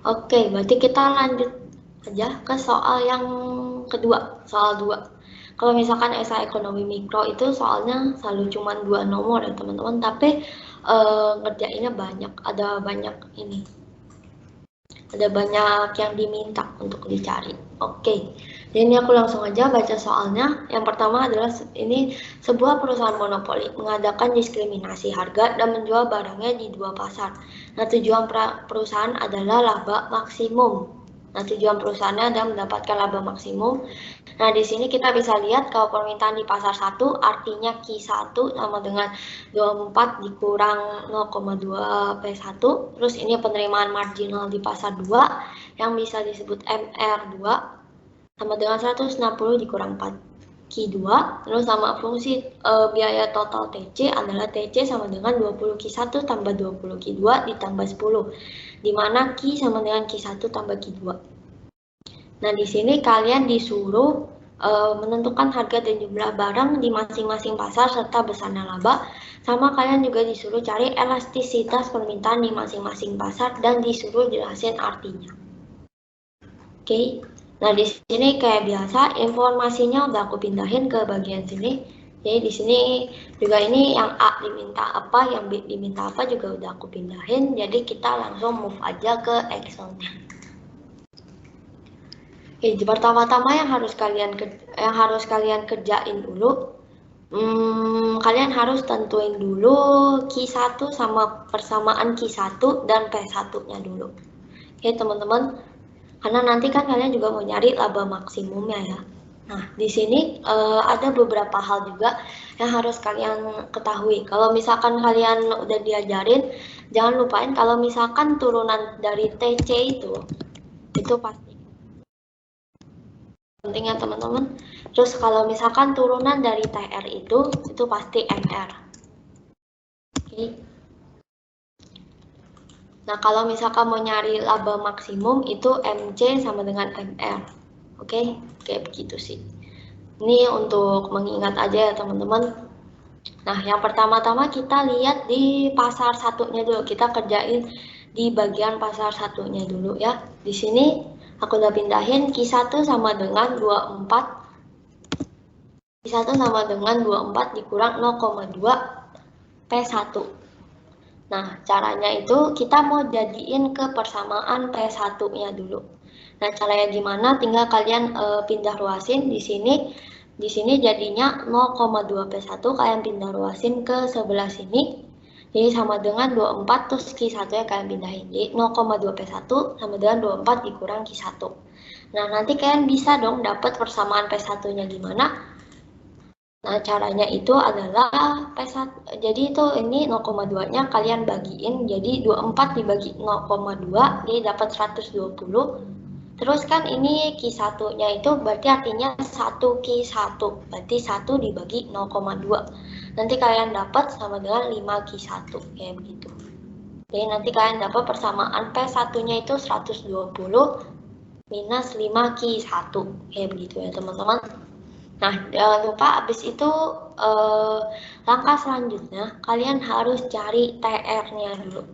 Oke, berarti kita lanjut aja ke soal yang kedua, soal 2. Kalau misalkan esai ekonomi mikro itu soalnya selalu cuma 2 nomor ya teman-teman, tapi ngerjainnya banyak, ada banyak ini. Ada banyak yang diminta untuk dicari. Oke, jadi ini aku langsung aja baca soalnya. Yang pertama adalah ini sebuah perusahaan monopoli mengadakan diskriminasi harga dan menjual barangnya di 2 pasar. Nah, tujuan perusahaan adalah laba maksimum. Nah, tujuan perusahaannya adalah mendapatkan laba maksimum. Nah, di sini kita bisa lihat kalau permintaan di pasar 1 artinya Q1 sama dengan 24 dikurang 0,2 P1. Terus ini penerimaan marginal di pasar 2 yang bisa disebut MR2 sama dengan 160 dikurang 4 Q2. Terus sama fungsi biaya total TC adalah TC sama dengan 20 Q1 tambah 20 Q2 ditambah 10. Di mana Q sama dengan Q1 tambah Q2. Nah, di sini kalian disuruh menentukan harga dan jumlah barang di masing-masing pasar serta besarnya laba. Sama kalian juga disuruh cari elastisitas permintaan di masing-masing pasar dan disuruh jelasin artinya. Oke. Nah, di sini kayak biasa informasinya udah aku pindahin ke bagian sini. Jadi di sini juga ini yang A diminta apa, yang B diminta apa juga udah aku pindahin. Jadi kita langsung move aja ke Excel-nya. Oke, pertama-tama yang harus kalian kerjain dulu, kalian harus tentuin dulu Q1 sama persamaan Q1 dan P1-nya dulu. Oke, teman-teman. Karena nanti kan kalian juga mau nyari laba maksimumnya ya. Nah, di sini ada beberapa hal juga yang harus kalian ketahui. Kalau misalkan kalian udah diajarin, jangan lupain kalau misalkan turunan dari TC itu pasti penting ya teman-teman. Terus kalau misalkan turunan dari TR itu pasti MR. Oke. Nah, kalau misalkan mau nyari laba maksimum itu MC sama dengan MR. Oke, kayak begitu sih. Ini untuk mengingat aja ya teman-teman. Nah, yang pertama-tama kita lihat di pasar satunya dulu. Kita kerjain di bagian pasar satunya dulu ya. Di sini aku udah pindahin Q1 sama dengan 24. Q1 sama dengan 24 dikurang 0,2 P1. Nah, caranya itu kita mau jadiin ke persamaan P1-nya dulu. Nah, caranya gimana? Tinggal kalian pindah ruasin di sini. Di sini jadinya 0,2 P1, kalian pindah ruasin ke sebelah sini. Jadi sama dengan 24 terus Q1 nya kalian pindahin. Jadi 0,2 P1 sama dengan 24 dikurang Q1. Nah, nanti kalian bisa dong dapat persamaan P1-nya gimana? Nah, caranya itu adalah P1, jadi itu ini 0,2-nya kalian bagiin, jadi 24 dibagi 0,2, jadi dapat 120. Terus kan ini Q1-nya itu berarti artinya 1 Q1, berarti 1 dibagi 0,2. Nanti kalian dapat sama dengan 5 Q1, kayak begitu. Jadi nanti kalian dapat persamaan P1-nya itu 120 minus 5 Q1, kayak begitu ya teman-teman. Nah, jangan lupa habis itu langkah selanjutnya kalian harus cari TR-nya dulu.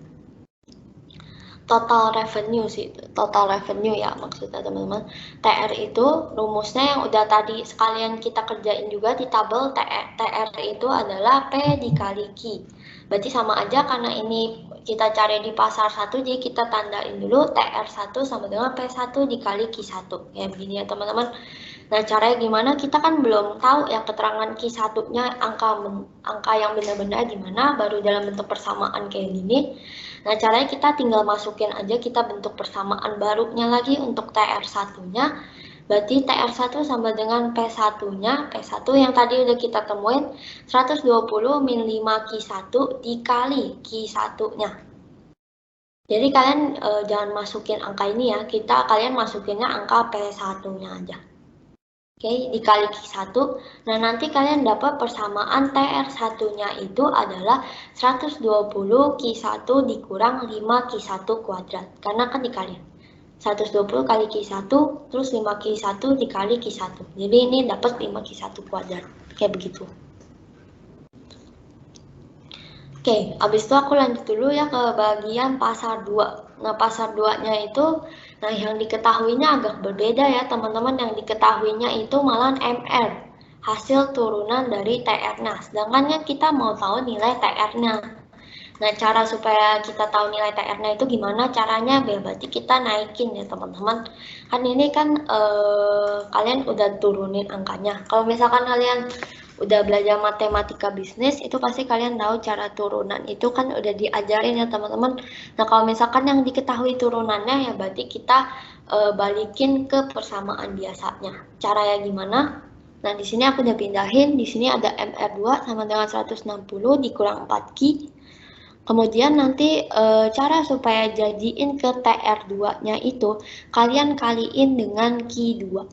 Total revenue sih, total revenue ya maksudnya teman-teman. TR itu rumusnya yang udah tadi sekalian kita kerjain juga di tabel. TR itu adalah P dikali Q. Berarti sama aja karena ini kita cari di pasar 1, jadi kita tandain dulu TR1 sama dengan P1 dikali Q1. Ya begini ya teman-teman. Nah, caranya gimana? Kita kan belum tahu yang keterangan Q1-nya angka yang benar-benar gimana, baru dalam bentuk persamaan kayak gini. Nah, caranya kita tinggal masukin aja, kita bentuk persamaan barunya lagi untuk TR1-nya. Berarti TR1 sama dengan P1-nya, P1 yang tadi udah kita temuin, 120 min 5 Q1 dikali Q1-nya. Jadi kalian jangan masukin angka ini ya, kalian masukinnya angka P1-nya aja. Oke, dikali Q1. Nah, nanti kalian dapat persamaan TR1-nya itu adalah 120 Q1 dikurang 5 Q1 kuadrat. Karena kan dikali. 120 kali Q1, terus 5 Q1 dikali Q1. Jadi ini dapat 5 Q1 kuadrat. Kayak begitu. Oke, habis itu aku lanjut dulu ya ke bagian pasar 2. Nah, pasar 2-nya itu, nah yang diketahuinya agak berbeda ya teman-teman. Yang diketahuinya itu malah MR, hasil turunan dari TR-nya. Sedangkan yang kita mau tahu nilai TR-nya. Nah, cara supaya kita tahu nilai TR-nya itu gimana caranya? Berarti kita naikin ya teman-teman. Kan ini kan kalian udah turunin angkanya. Kalau misalkan kalian udah belajar matematika bisnis, itu pasti kalian tahu cara turunan itu kan udah diajarin ya teman-teman. Nah, kalau misalkan yang diketahui turunannya ya berarti kita balikin ke persamaan biasanya. Caranya gimana? Nah, di sini aku udah pindahin, di sini ada MR2 sama dengan 160 dikurang 4Q. Kemudian nanti cara supaya jadiin ke TR2-nya itu, kalian kaliin dengan Q2.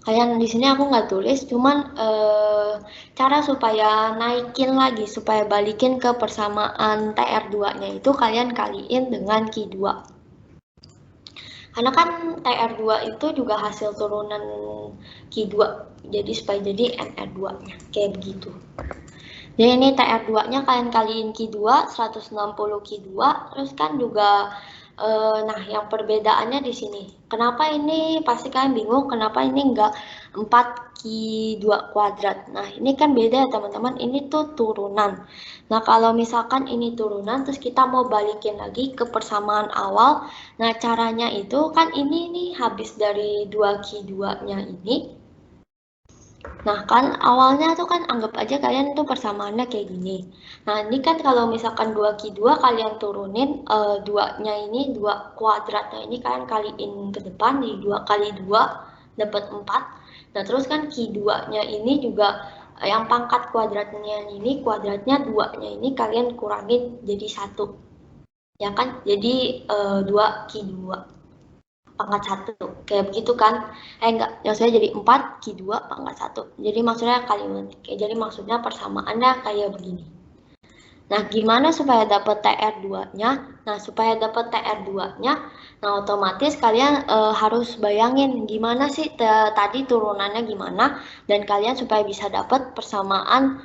Kalian di sini aku nggak tulis, cuman cara supaya naikin lagi, supaya balikin ke persamaan TR2-nya itu kalian kaliin dengan Q2. Karena kan TR2 itu juga hasil turunan Q2, jadi supaya jadi MR2-nya, kayak begitu. Jadi ini TR2-nya kalian kaliin Q2, 160 Q2, terus kan juga nah yang perbedaannya di sini. Kenapa ini pasti kalian bingung kenapa ini enggak 4Q2 kuadrat. Nah, ini kan beda ya teman-teman, ini tuh turunan. Nah, kalau misalkan ini turunan terus kita mau balikin lagi ke persamaan awal. Nah, caranya itu kan ini nih habis dari 2Q2-nya ini. Nah, kan awalnya tuh kan anggap aja kalian tuh persamaannya kayak gini. Nah, ini kan kalau misalkan 2Q2 kalian turunin 2-nya ini 2 kuadrat. Nah, ini kalian kaliin ke depan di 2 kali 2 dapat 4. Nah, terus kan Q2-nya ini juga yang pangkat kuadratnya ini kuadratnya 2-nya ini kalian kurangin jadi 1. Ya kan? Jadi 2Q2 pangkat 1 kayak begitu kan, enggak, yang saya jadi 4 Q2 pangkat 1, jadi maksudnya kalimat, jadi maksudnya persamaannya kayak begini. Nah, gimana supaya dapat TR2-nya? Nah, supaya dapat TR2-nya, nah otomatis kalian harus bayangin gimana sih tadi turunannya gimana, dan kalian supaya bisa dapat persamaan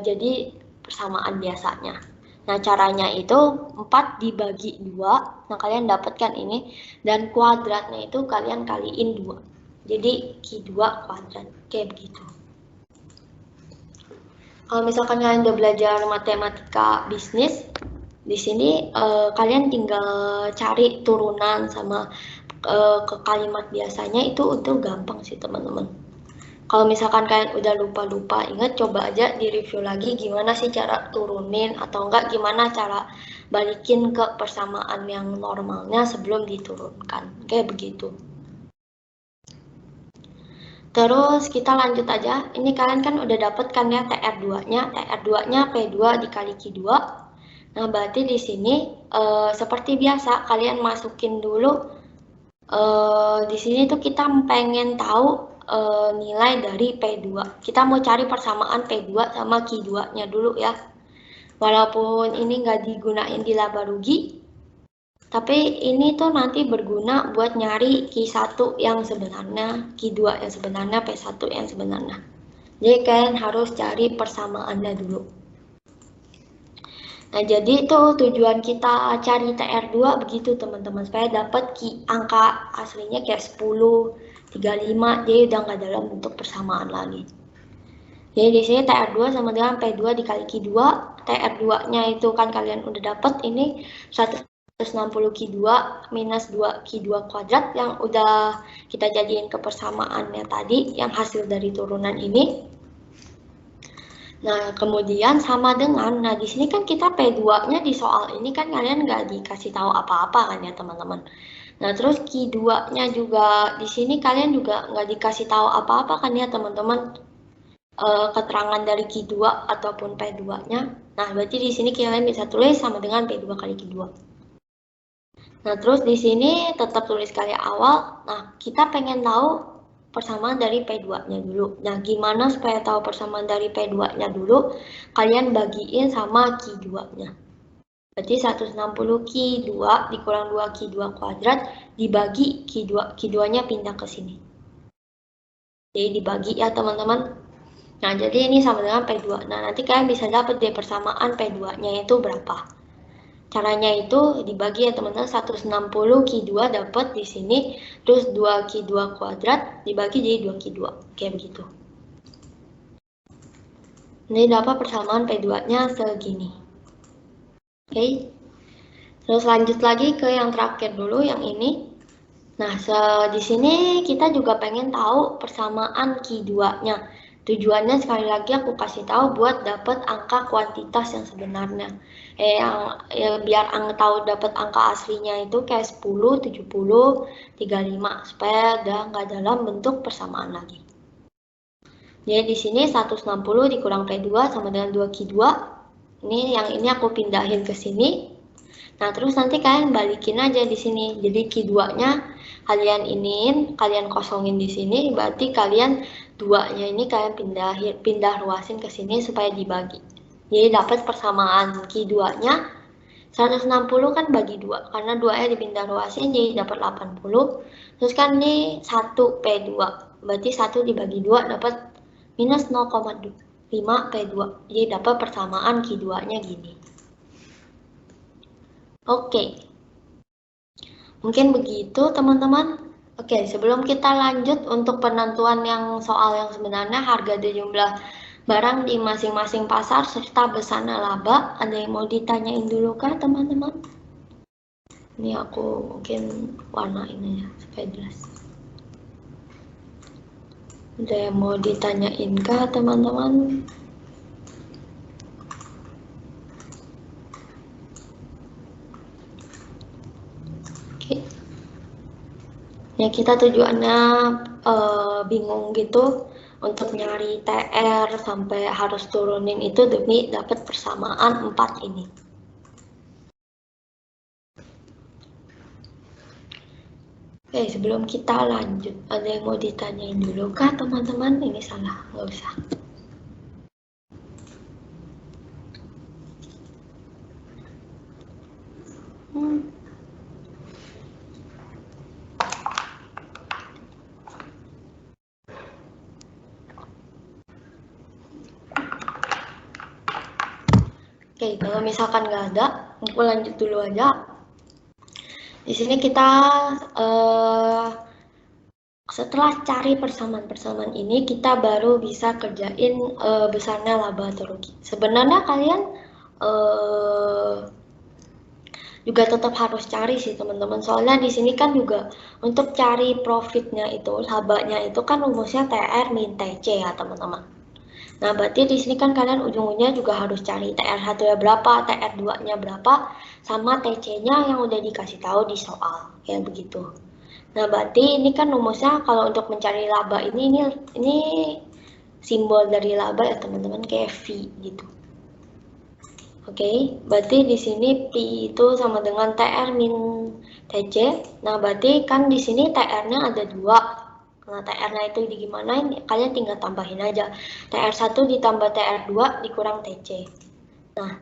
jadi persamaan biasanya. Nah, caranya itu 4 dibagi 2. Nah, kalian dapatkan ini. Dan kuadratnya itu kalian kaliin 2. Jadi, Q2 kuadrat. Kayak begitu. Kalau misalkan kalian udah belajar matematika bisnis, di sini kalian tinggal cari turunan sama ke kalimat biasanya itu gampang sih teman-teman. Kalau misalkan kalian udah lupa-lupa, ingat coba aja di-review lagi gimana sih cara turunin atau enggak gimana cara balikin ke persamaan yang normalnya sebelum diturunkan. Kayak begitu. Terus kita lanjut aja. Ini kalian kan udah dapet kan ya TR2-nya. TR2-nya P2 dikali Q2. Nah, berarti di sini seperti biasa kalian masukin dulu di sini tuh kita pengen tahu nilai dari P2. Kita mau cari persamaan P2 sama Q2-nya dulu ya. Walaupun ini nggak digunain di laba rugi, tapi ini tuh nanti berguna buat nyari Q1 yang sebenarnya, Q2 yang sebenarnya, P1 yang sebenarnya. Jadi kalian harus cari persamaannya dulu. Nah, jadi itu tujuan kita cari TR2 begitu teman-teman, supaya dapat angka aslinya kayak 10, 35, jadi udah nggak dalam bentuk persamaan lagi. Jadi di sini TR2 sama dengan P2 dikali Q2, TR2-nya itu kan kalian udah dapat ini 160 Q2 minus 2 Q2 kuadrat yang udah kita jadiin ke persamaannya tadi, yang hasil dari turunan ini. Nah, kemudian sama dengan, nah di sini kan kita P2-nya di soal ini kan kalian nggak dikasih tahu apa-apa kan ya teman-teman. Nah, terus Q2-nya juga di sini kalian juga nggak dikasih tahu apa-apa kan ya teman-teman, keterangan dari Q2 ataupun P2-nya. Nah, berarti di sini kalian bisa tulis sama dengan P2 kali Q2. Nah, terus di sini tetap tulis kali awal. Nah, kita pengen tahu persamaan dari P2-nya dulu. Nah, gimana supaya tahu persamaan dari P2-nya dulu? Kalian bagiin sama Q2-nya. Berarti 160 Q2 dikurang 2 Q2 kuadrat dibagi Q2. Q2-nya pindah ke sini. Jadi dibagi ya teman-teman. Nah, jadi ini sama dengan P2. Nah, nanti kalian bisa dapat deh persamaan P2-nya itu berapa. Caranya itu dibagi ya teman-teman, 160 Q2 dapat di sini, terus 2 Q2 kuadrat dibagi jadi 2 Q2, kayak begitu. Ini dapat persamaan P2-nya segini. Oke. Terus lanjut lagi ke yang terakhir dulu, yang ini. Nah, di sini kita juga pengen tahu persamaan Q2-nya. Tujuannya sekali lagi aku kasih tahu buat dapat angka kuantitas yang sebenarnya. Biar tahu dapat angka aslinya itu kayak 10, 70, 35 supaya udah nggak dalam bentuk persamaan lagi. Jadi di sini 160 dikurang P2 sama dengan 2Q2. Ini aku pindahin ke sini. Nah, terus nanti kalian balikin aja di sini. Jadi Q2-nya kalian kosongin di sini, berarti kalian 2-nya ini kalian pindah ruasin ke sini supaya dibagi. Jadi dapat persamaan Q2-nya 160 kan bagi 2, karena 2-nya dipindah ruasin jadi dapat 80. Terus kan ini 1P2, berarti 1 dibagi 2 dapat minus 0,5 P2. Jadi dapat persamaan Q2-nya gini. Oke. Mungkin begitu teman-teman. Oke, sebelum kita lanjut untuk penentuan yang soal yang sebenarnya, harga dan jumlah barang di masing-masing pasar serta besarnya laba, ada yang mau ditanyain dulu kah teman-teman? Ini aku mungkin warnain aja supaya jelas. Ada yang mau ditanyain kah teman-teman? Oke. Ya, kita tujuannya bingung gitu untuk nyari TR sampai harus turunin itu demi dapat persamaan 4 ini. Oke, sebelum kita lanjut, ada yang mau ditanyain dulu kah teman-teman? Ini salah, nggak usah. Oke, kalau misalkan nggak ada, aku lanjut dulu aja. Di sini kita setelah cari persamaan-persamaan ini, kita baru bisa kerjain besarnya laba atau rugi. Sebenarnya kalian juga tetap harus cari sih teman-teman. Soalnya di sini kan juga untuk cari profitnya itu, labanya itu kan rumusnya TR min TC ya teman-teman. Nah, berarti di sini kan kalian ujung-ujungnya juga harus cari TR1-nya berapa, TR2-nya berapa, sama TC-nya yang udah dikasih tahu di soal, kayak begitu. Nah, berarti ini kan rumusnya kalau untuk mencari laba ini simbol dari laba ya teman-teman, kayak V gitu. Oke, berarti di sini P itu sama dengan TR min TC. Nah, berarti kan di sini TR-nya ada 2. Nah, TR-nya itu gimana? Kalian tinggal tambahin aja. TR1 ditambah TR2 dikurang TC. Nah,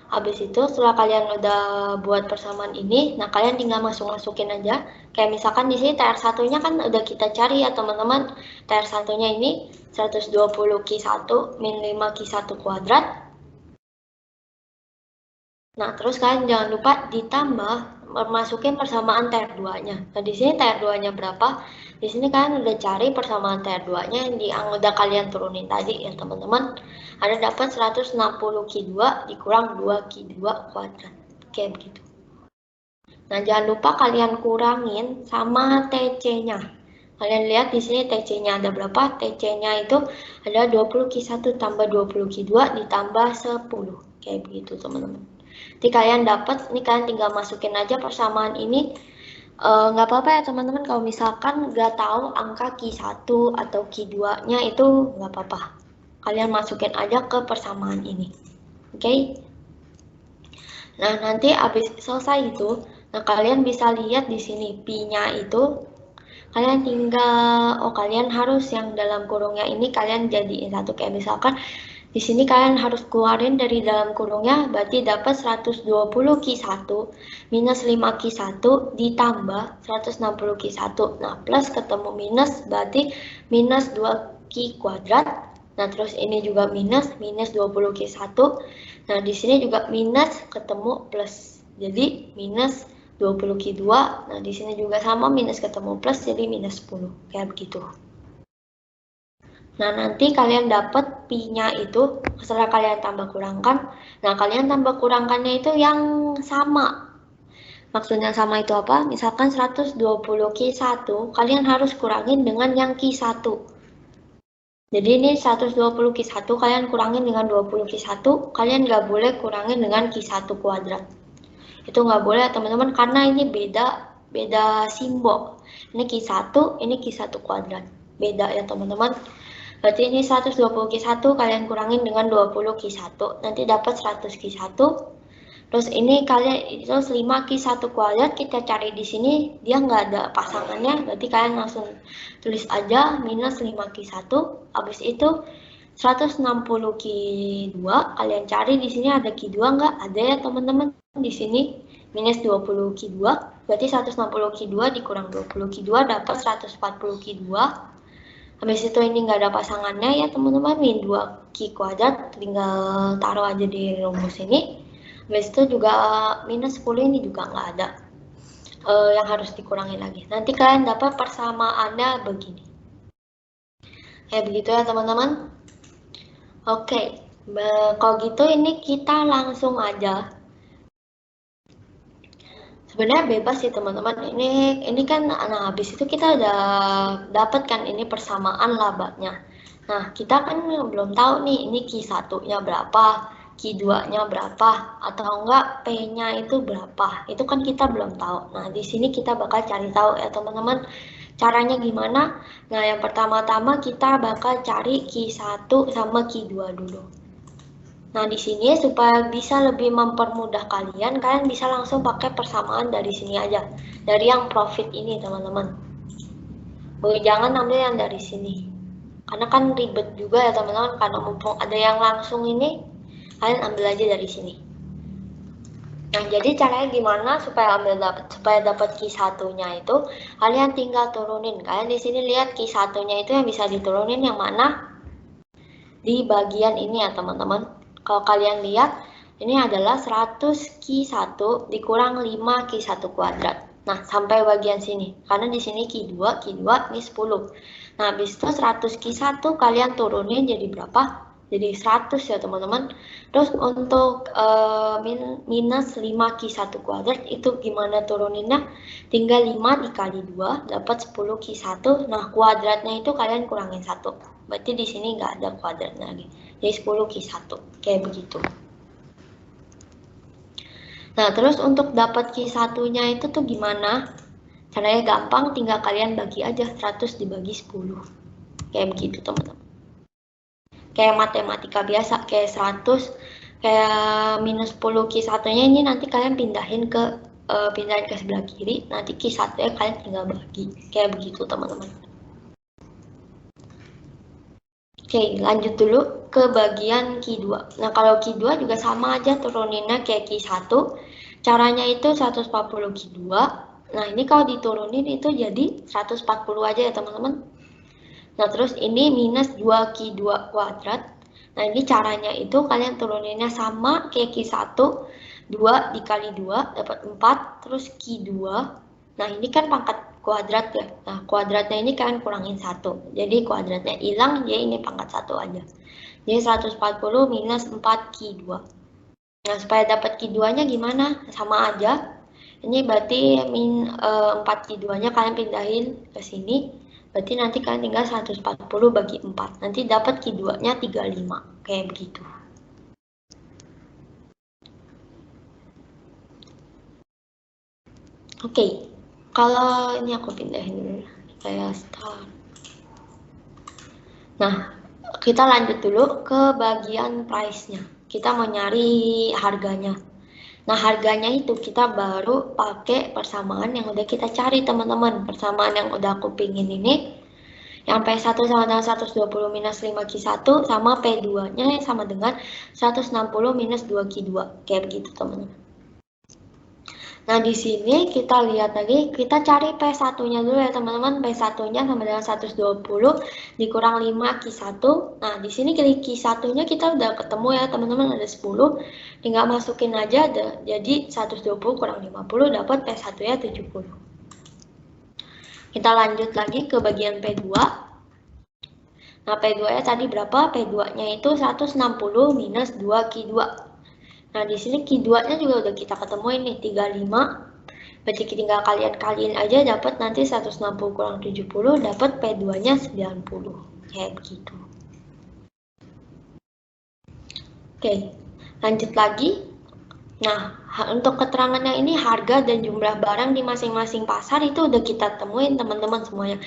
habis itu setelah kalian udah buat persamaan ini, nah kalian tinggal masukin aja. Kayak misalkan di sini TR1-nya kan udah kita cari ya teman-teman. TR1-nya ini 120 Q1 min 5 Q1 kuadrat. Nah, terus kalian jangan lupa ditambah masukin persamaan TR2-nya. Nah, di sini TR2-nya berapa? Di sini kalian udah cari persamaan TR2-nya yang udah kalian turunin tadi ya, teman-teman. Ada dapat 160 Q2 dikurang 2 Q2 kuadrat. Kayak begitu. Nah, jangan lupa kalian kurangin sama TC-nya. Kalian lihat di sini TC-nya ada berapa? TC-nya itu ada 20 Q1 tambah 20 Q2 ditambah 10. Kayak begitu, teman-teman. Jadi kalian dapat, ini kalian tinggal masukin aja persamaan ini. Nggak apa-apa ya teman-teman, kalau misalkan nggak tahu angka Q1 atau Q2-nya itu nggak apa-apa. Kalian masukin aja ke persamaan ini. Oke? Nah, nanti habis selesai itu, nah kalian bisa lihat di sini P-nya itu, kalian tinggal, kalian harus yang dalam kurungnya ini kalian jadiin satu, kayak misalkan di sini kalian harus keluarin dari dalam kurungnya, berarti dapat 120 Q1 minus 5 Q1 ditambah 160 Q1. Nah, plus ketemu minus, berarti minus 2 Q kuadrat. Nah, terus ini juga minus 20 Q1. Nah, di sini juga minus ketemu plus. jadi minus 20 Q2. Nah, di sini juga sama, minus ketemu plus, jadi minus 10. Kayak begitu. Nah, nanti kalian dapat Pi-nya itu, setelah kalian tambah kurangkan, nah kalian tambah kurangkannya itu yang sama. Maksudnya sama itu apa? Misalkan 120 Q1, kalian harus kurangin dengan yang Q1. Jadi ini 120 Q1, kalian kurangin dengan 20 Q1, kalian nggak boleh kurangin dengan Q1 kuadrat. Itu nggak boleh teman-teman, karena ini beda simbol. Ini Q1, ini Q1 kuadrat. Beda ya teman-teman. Berarti ini 120 Q1 kalian kurangin dengan 20 Q1, nanti dapat 100 Q1. Terus ini kalian terus 5 Q1 kuadrat kita cari di sini, dia nggak ada pasangannya, berarti kalian langsung tulis aja minus 5 Q1. Habis itu 160 Q2 kalian cari di sini ada Q2 nggak? Ada ya teman-teman. Di sini minus 20 Q2, berarti 160 Q2 dikurang 20 Q2 dapat 140 Q2. Habis itu ini nggak ada pasangannya ya teman-teman, min 2 Q kuadrat, tinggal taruh aja di rumus ini. Habis itu juga minus 10 ini juga nggak ada yang harus dikurangi lagi. Nanti kalian dapat persamaannya begini. Kayak begitu ya teman-teman. Oke, kalau gitu ini kita langsung aja. Sebenarnya bebas sih teman-teman. Ini kan, nah habis itu kita udah dapat kan ini persamaan labanya. Nah, kita kan belum tahu nih ini Q1-nya berapa, Q2-nya berapa, atau enggak P-nya itu berapa. Itu kan kita belum tahu. Nah, di sini kita bakal cari tahu ya teman-teman. Caranya gimana? Nah, yang pertama-tama kita bakal cari Q1 sama Q2 dulu. Nah, di sini supaya bisa lebih mempermudah kalian bisa langsung pakai persamaan dari sini aja. Dari yang profit ini, teman-teman. Jangan ambil yang dari sini. Karena kan ribet juga ya, teman-teman. Karena mumpung ada yang langsung ini, kalian ambil aja dari sini. Nah, jadi caranya gimana supaya dapat Q1-nya itu, kalian tinggal turunin. Kalian di sini lihat Q1-nya itu yang bisa diturunin yang mana? Di bagian ini ya, teman-teman. Kalau kalian lihat, ini adalah 100 Q1 dikurang 5 Q1 kuadrat. Nah, sampai bagian sini. Karena di sini Q2 ini 10. Nah, habis itu 100 Q1 kalian turunin jadi berapa? Jadi 100 ya, teman-teman. Terus untuk minus 5 Q1 kuadrat, itu gimana turuninnya? Tinggal 5 dikali 2, dapat 10 Q1. Nah, kuadratnya itu kalian kurangin 1. Berarti di sini nggak ada kuadratnya lagi. Jadi 10 Q1, kayak begitu. Nah, terus untuk dapat Q1-nya itu tuh gimana? Caranya gampang, tinggal kalian bagi aja 100 dibagi 10. Kayak begitu, teman-teman. Kayak matematika biasa, kayak 100, kayak minus 10 Q1-nya ini nanti kalian pindahin ke sebelah kiri, nanti Q1-nya kalian tinggal bagi. Kayak begitu, teman-teman. Oke, lanjut dulu ke bagian Q2. Nah, kalau Q2 juga sama aja turuninnya kayak Q1. Caranya itu 140 Q2. Nah, ini kalau diturunin itu jadi 140 aja ya, teman-teman. Nah, terus ini minus 2 Q2 kuadrat. Nah, ini caranya itu kalian turuninnya sama kayak Q1. 2 dikali 2 dapat 4, terus Q2. Nah, ini kan pangkat kuadrat ya. Nah, kuadratnya ini kalian kurangin 1. Jadi kuadratnya hilang, jadi ini pangkat 1 aja. Jadi 140 minus 4 Q2. Nah, supaya dapat Q2-nya gimana? Sama aja. Ini berarti 4 Q2-nya kalian pindahin ke sini. Berarti nanti kalian tinggal 140 bagi 4. Nanti dapat Q2-nya 35. Kayak begitu. Oke. Kalau ini aku pindahin dulu, saya start. Nah, kita lanjut dulu ke bagian price-nya. Kita mau nyari harganya. Nah, harganya itu kita baru pakai persamaan yang udah kita cari, teman-teman. Persamaan yang udah aku pingin ini, yang P1 sama dengan 120 minus 5 Q1, sama P2-nya yang sama dengan 160 minus 2 Q2. Kayak begitu, teman-teman. Nah, di sini kita lihat lagi, kita cari P1-nya dulu ya teman-teman. P1-nya sama dengan 120 dikurang 5 Q1. Nah, di sini Q1-nya kita udah ketemu ya teman-teman, ada 10. Tinggal masukin aja, jadi 120 kurang 50 dapat P1-nya 70. Kita lanjut lagi ke bagian P2. Nah, P2-nya tadi berapa? P2-nya itu 160 minus 2 Q2. Nah, di sini Q2-nya juga udah kita ketemuin nih, 35. Berarti tinggal kalian kaliin aja, dapat nanti 160 kurang 70, dapat P2-nya 90. Kayak begitu. Oke, lanjut lagi. Nah, untuk keterangan yang ini, harga dan jumlah barang di masing-masing pasar itu udah kita temuin teman-teman semuanya.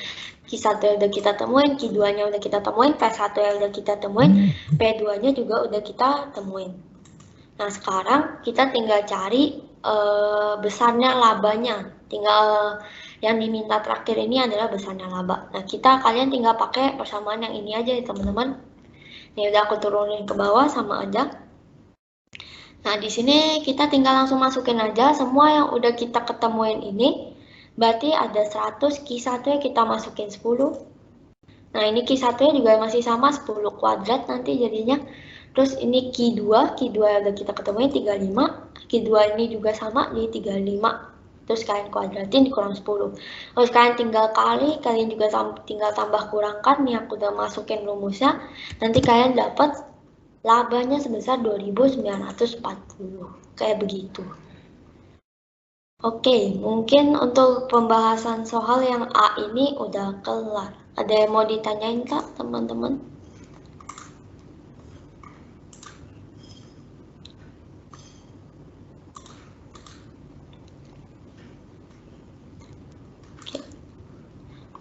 Q1 udah kita temuin, Q2-nya udah kita temuin, P1 yang udah kita temuin, P2-nya juga udah kita temuin. Nah, sekarang kita tinggal cari besarnya labanya. Tinggal yang diminta terakhir ini adalah besarnya laba. Nah, kalian tinggal pakai persamaan yang ini aja ya teman-teman. Ini udah aku turunin ke bawah sama aja. Nah, di sini kita tinggal langsung masukin aja semua yang udah kita ketemuin ini. Berarti ada 100, Q1 kita masukin 10. Nah, ini Q1 juga masih sama 10 kuadrat nanti jadinya. Terus ini Q2 yang udah kita ketemuin 35. Q2 ini juga sama di 35. Terus kalian kuadratin dikurang 10. Terus kalian tinggal kali, kalian juga tinggal tambah kurangkan. Nih aku udah masukin rumusnya. Nanti kalian dapat labanya sebesar 2.940. Kayak begitu. Oke, mungkin untuk pembahasan soal yang A ini udah kelar. Ada yang mau ditanyain Kak, teman-teman?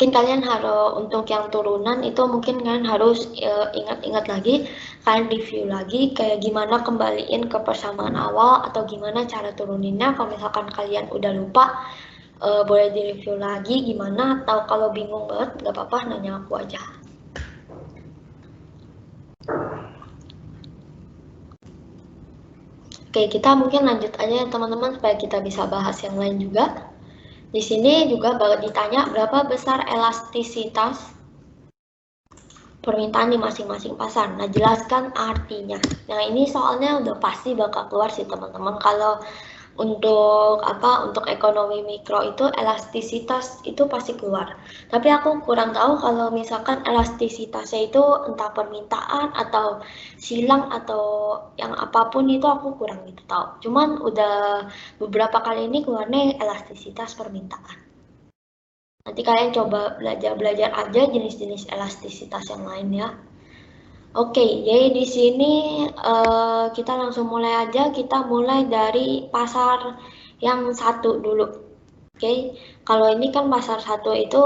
Mungkin kalian harus, untuk yang turunan itu mungkin kalian harus ingat-ingat lagi, kalian review lagi kayak gimana kembaliin ke persamaan awal atau gimana cara turuninnya. Kalau misalkan kalian udah lupa, boleh direview lagi gimana, atau kalau bingung banget nggak apa-apa nanya aku aja. Oke, kita mungkin lanjut aja ya teman-teman supaya kita bisa bahas yang lain juga. Di sini juga ditanya berapa besar elastisitas permintaan di masing-masing pasar. Nah, jelaskan artinya. Nah, ini soalnya udah pasti bakal keluar sih teman-teman. Kalau untuk ekonomi mikro itu elastisitas itu pasti keluar. Tapi aku kurang tahu kalau misalkan elastisitasnya itu entah permintaan atau silang atau yang apapun itu aku kurang gitu tahu. Cuman udah beberapa kali ini keluarnya elastisitas permintaan. Nanti kalian coba belajar aja jenis-jenis elastisitas yang lain ya. Oke, jadi di sini kita langsung mulai aja. Kita mulai dari pasar yang satu dulu. Oke, kalau ini kan pasar satu itu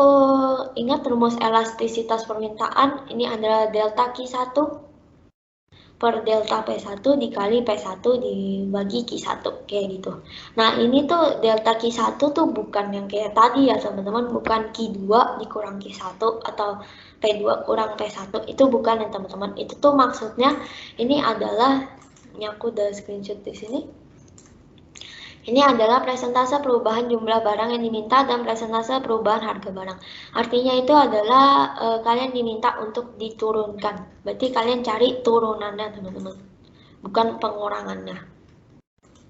ingat rumus elastisitas permintaan ini adalah delta Q1 per delta P1 dikali P1 dibagi Q1 kayak gitu. Nah, ini tuh delta Q1 tuh bukan yang kayak tadi ya teman-teman, bukan Q2 dikurang Q1 atau P2 kurang P1, itu bukan ya teman-teman. Itu tuh maksudnya ini adalah, ini aku udah screenshot di sini. Ini adalah presentase perubahan jumlah barang yang diminta dan presentase perubahan harga barang. Artinya itu adalah kalian diminta untuk diturunkan. Berarti kalian cari turunannya teman-teman, bukan pengurangannya.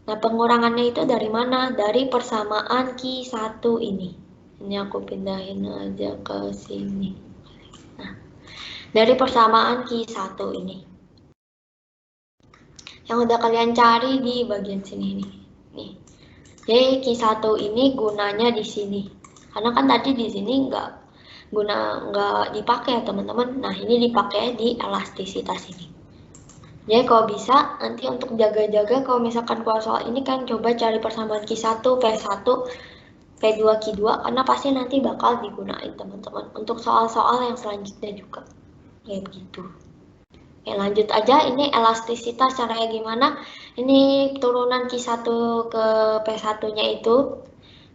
Nah, pengurangannya itu dari mana? Dari persamaan Q1 ini. Ini aku pindahin aja ke sini. Nah, dari persamaan Q1 ini. Yang udah kalian cari di bagian sini nih. Nih. Jadi Q1 ini gunanya di sini. Karena kan tadi di sini nggak dipakai ya teman-teman. Nah, ini dipakai di elastisitas ini. Jadi kalau bisa nanti untuk jaga-jaga kalau misalkan keluar soal ini kan coba cari persamaan Q1, P1, P2, Q2 karena pasti nanti bakal digunain teman-teman untuk soal-soal yang selanjutnya juga. Kayak begitu. Oke, lanjut aja, ini elastisitas caranya gimana. Ini turunan Q1 ke P1-nya itu.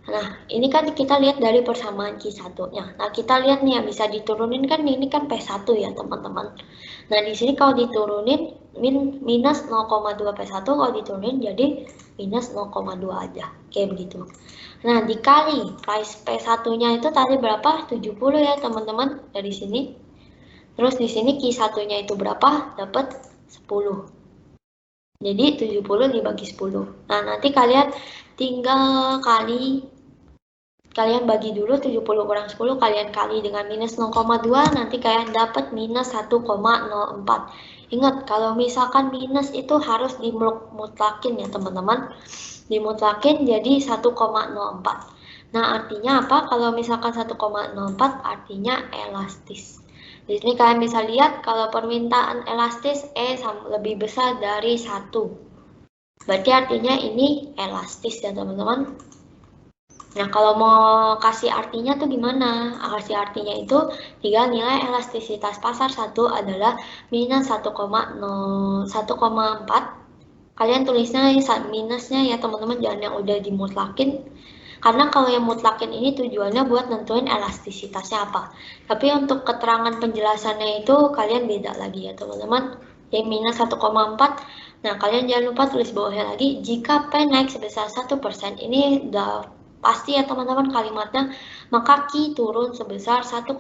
Nah, ini kan kita lihat dari persamaan Q1-nya. Nah, kita lihat nih yang bisa diturunin kan ini kan P1 ya, teman-teman. Nah, di sini kalau diturunin minus 0,2 P1 kalau diturunin jadi minus 0,2 aja, kayak begitu. Nah, dikali price P1-nya itu tadi berapa? 70 ya teman-teman dari sini. Terus di sini Q1-nya itu berapa? Dapat 10. Jadi 70 dibagi 10. Nah, nanti kalian tinggal kalian bagi dulu 70 kurang 10, kalian kali dengan minus 0,2, nanti kalian dapat minus 1,04. Ingat, kalau misalkan minus itu harus dimutlakin ya teman-teman. Dimutlakin jadi 1,04. Nah, artinya apa? Kalau misalkan 1,04 artinya elastis. Di sini kalian bisa lihat kalau permintaan elastis lebih besar dari 1. Berarti artinya ini elastis ya teman-teman. Nah, kalau mau kasih artinya tuh gimana? Kasih artinya itu tinggal nilai elastisitas pasar 1 adalah minus 1,4. Kalian tulisnya minusnya ya teman-teman, jangan yang udah dimutlakin. Karena kalau yang mutlakin ini tujuannya buat nentuin elastisitasnya apa. Tapi untuk keterangan penjelasannya itu kalian beda lagi ya teman-teman. Yang minus 1,4. Nah, kalian jangan lupa tulis bawahnya lagi, jika P naik sebesar 1%, ini udah pasti ya teman-teman kalimatnya, maka Q turun sebesar 1,4%.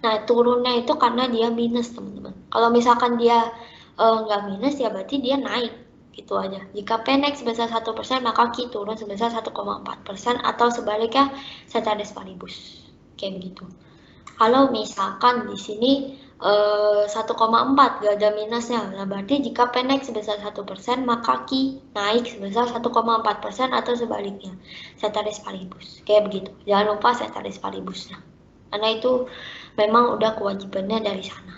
Nah, turunnya itu karena dia minus teman-teman. Kalau misalkan dia nggak minus ya berarti dia naik. Gitu aja. Jika P naik sebesar 1%, maka Q turun sebesar 1,4% atau sebaliknya ceteris paribus. Kayak begitu. Kalau misalkan di sini 1,4 gak ada minusnya, nah berarti jika P naik sebesar 1%, maka Q naik sebesar 1,4% atau sebaliknya, ceteris paribus. Kayak begitu. Jangan lupa ceteris paribusnya. Karena itu memang udah kewajibannya dari sana.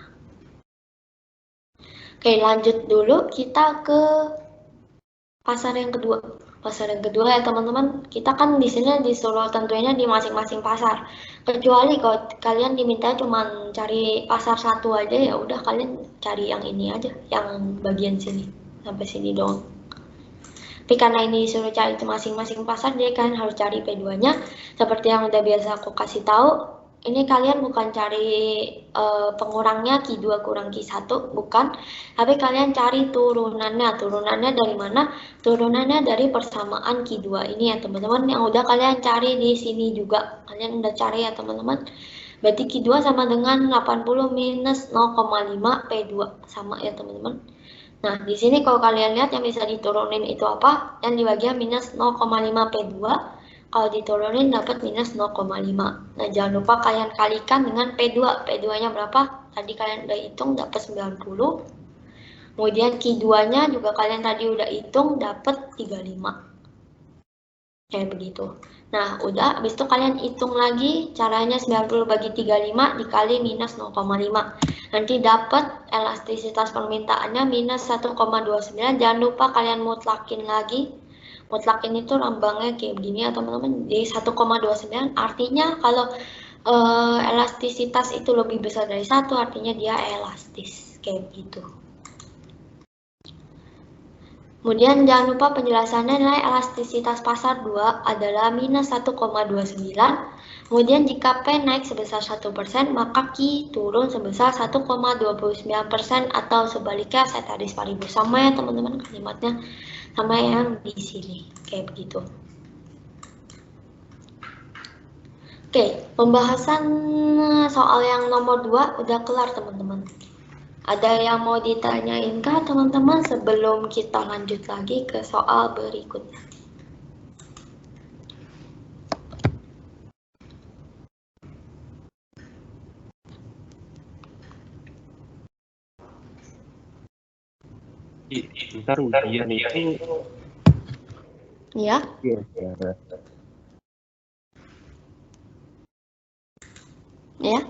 Oke, lanjut dulu kita ke pasar yang kedua. Pasar yang kedua ya teman-teman, kita kan di sini disuruh tentunya di masing-masing pasar. Kecuali kalau kalian diminta cuma cari pasar satu aja, ya udah kalian cari yang ini aja, yang bagian sini sampai sini doang. Tapi karena ini disuruh cari itu masing-masing pasar, jadi kalian harus cari P2-nya. Seperti yang udah biasa aku kasih tahu, ini kalian bukan cari pengurangnya Q2 kurang Q1, bukan. Tapi kalian cari turunannya. Turunannya dari mana? Turunannya dari persamaan Q2 ini ya teman-teman, yang udah kalian cari di sini juga. Kalian udah cari ya teman-teman. Berarti Q2 sama dengan 80 minus 0,5 P2. Sama ya teman-teman. Nah, di sini kalau kalian lihat yang bisa diturunin itu apa? Yang di bagian minus 0,5 P2. Kalau diturunin dapat minus 0,5. Nah, jangan lupa kalian kalikan dengan P2. P2-nya berapa? Tadi kalian udah hitung dapat 90. Kemudian Q2-nya juga kalian tadi udah hitung dapat 35. Kayak begitu. Nah, udah habis itu kalian hitung lagi caranya 90 bagi 35 dikali minus 0,5. Nanti dapat elastisitas permintaannya minus 1,29. Jangan lupa kalian mutlakin lagi. Mutlakin itu lambangnya kayak begini ya teman-teman. Jadi 1,29 artinya kalau elastisitas itu lebih besar dari 1 artinya dia elastis. Kayak begitu. Kemudian jangan lupa penjelasannya nilai elastisitas pasar 2 adalah minus 1,29. Kemudian jika P naik sebesar 1%, maka Q turun sebesar 1,29% atau sebaliknya ceteris paribus. Sama ya teman-teman kalimatnya, sama yang di sini. Kayak begitu. Oke, pembahasan soal yang nomor 2 udah kelar teman-teman. Ada yang mau ditanyain kah teman-teman sebelum kita lanjut lagi ke soal berikutnya? Ntar ujian itu ya? Ya?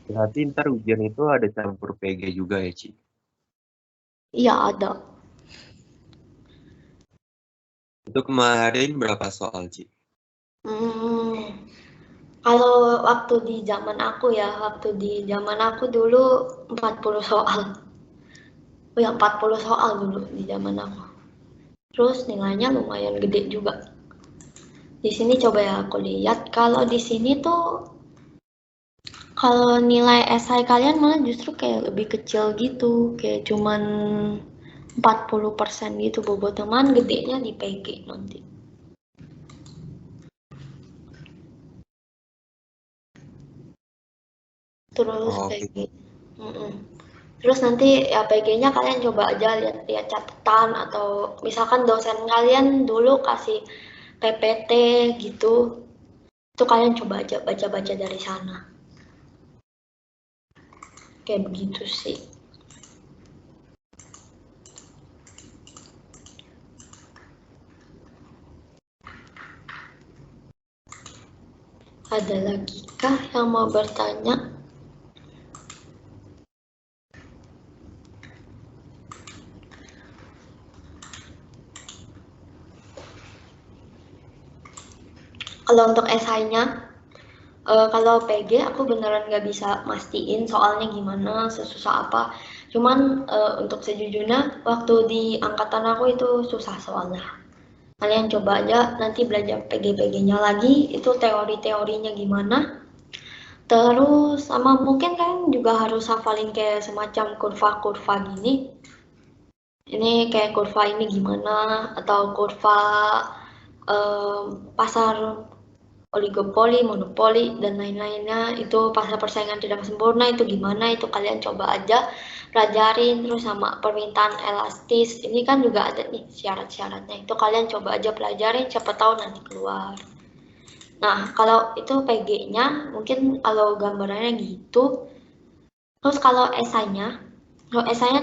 Berarti ntar ujian itu ada campur PG juga ya, Ci? Iya, ada. Itu kemarin berapa soal, Ci? Kalau waktu di zaman aku ya, dulu 40 soal. Oh ya, 40 soal dulu di zaman aku. Terus nilainya lumayan gede juga. Di sini coba ya aku lihat, kalau di sini tuh kalau nilai esai kalian malah justru kayak lebih kecil gitu, kayak cuman 40% gitu bobot teman, gedenya di PG nanti. Terus PG. Terus nanti ya PG-nya kalian coba aja lihat catatan atau misalkan dosen kalian dulu kasih PPT gitu. Itu kalian coba aja baca-baca dari sana. Kayak begitu sih. Ada lagi kah yang mau bertanya? Kalau untuk esainya, kalau PG aku beneran nggak bisa mastiin soalnya gimana, sesusah apa. Cuman untuk sejujurnya waktu di angkatan aku itu susah soalnya. Kalian coba aja nanti belajar PG-PG-nya lagi, itu teori-teorinya gimana. Terus sama mungkin kan juga harus hafalin kayak semacam kurva-kurva gini. Ini kayak kurva ini gimana, atau kurva pasar oligopoli, monopoli, dan lain-lainnya. Itu pasar persaingan tidak sempurna, itu gimana, itu kalian coba aja pelajarin. Terus sama permintaan elastis, ini kan juga ada nih syarat-syaratnya. Itu kalian coba aja pelajarin, siapa tahu nanti keluar. Nah, kalau itu PG-nya, mungkin kalau gambarannya gitu. Terus kalau esainya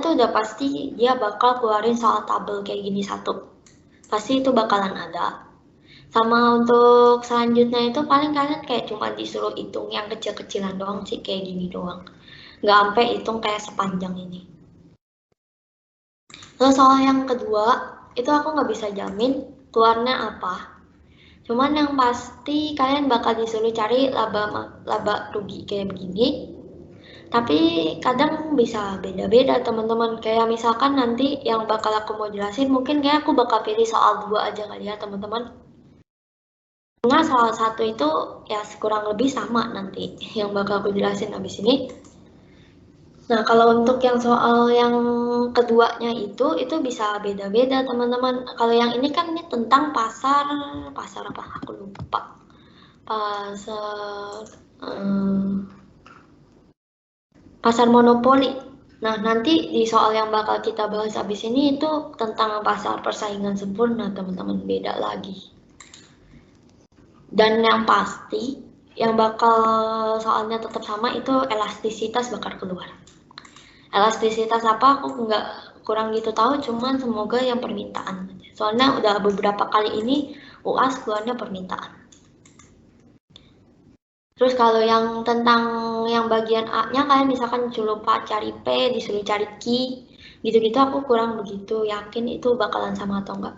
tuh udah pasti dia bakal keluarin soal tabel kayak gini satu. Pasti itu bakalan ada. Sama untuk selanjutnya itu paling kalian kayak cuma disuruh hitung yang kecil-kecilan doang sih, kayak gini doang. Nggak sampai hitung kayak sepanjang ini. Terus soal yang kedua, itu aku nggak bisa jamin keluarnya apa. Cuman yang pasti kalian bakal disuruh cari laba rugi kayak begini. Tapi kadang bisa beda-beda teman-teman. Kayak misalkan nanti yang bakal aku mau jelasin, mungkin kayak aku bakal pilih soal 2 aja kali ya teman-teman. Karena salah satu itu ya kurang lebih sama nanti yang bakal aku jelasin habis ini. Nah, kalau untuk yang soal yang keduanya itu bisa beda-beda teman-teman. Kalau yang ini kan ini tentang pasar apa? Aku lupa. Pasar pasar monopoli. Nah, nanti di soal yang bakal kita bahas habis ini itu tentang pasar persaingan sempurna, teman-teman, beda lagi. Dan yang pasti, yang bakal soalnya tetap sama itu elastisitas bakal keluar. Elastisitas apa aku nggak kurang gitu tahu, cuman semoga yang permintaan. Soalnya udah beberapa kali ini UAS keluarnya permintaan. Terus kalau yang tentang yang bagian A-nya kalian misalkan lupa cari P, disuruh cari Q, gitu-gitu aku kurang begitu yakin itu bakalan sama atau enggak.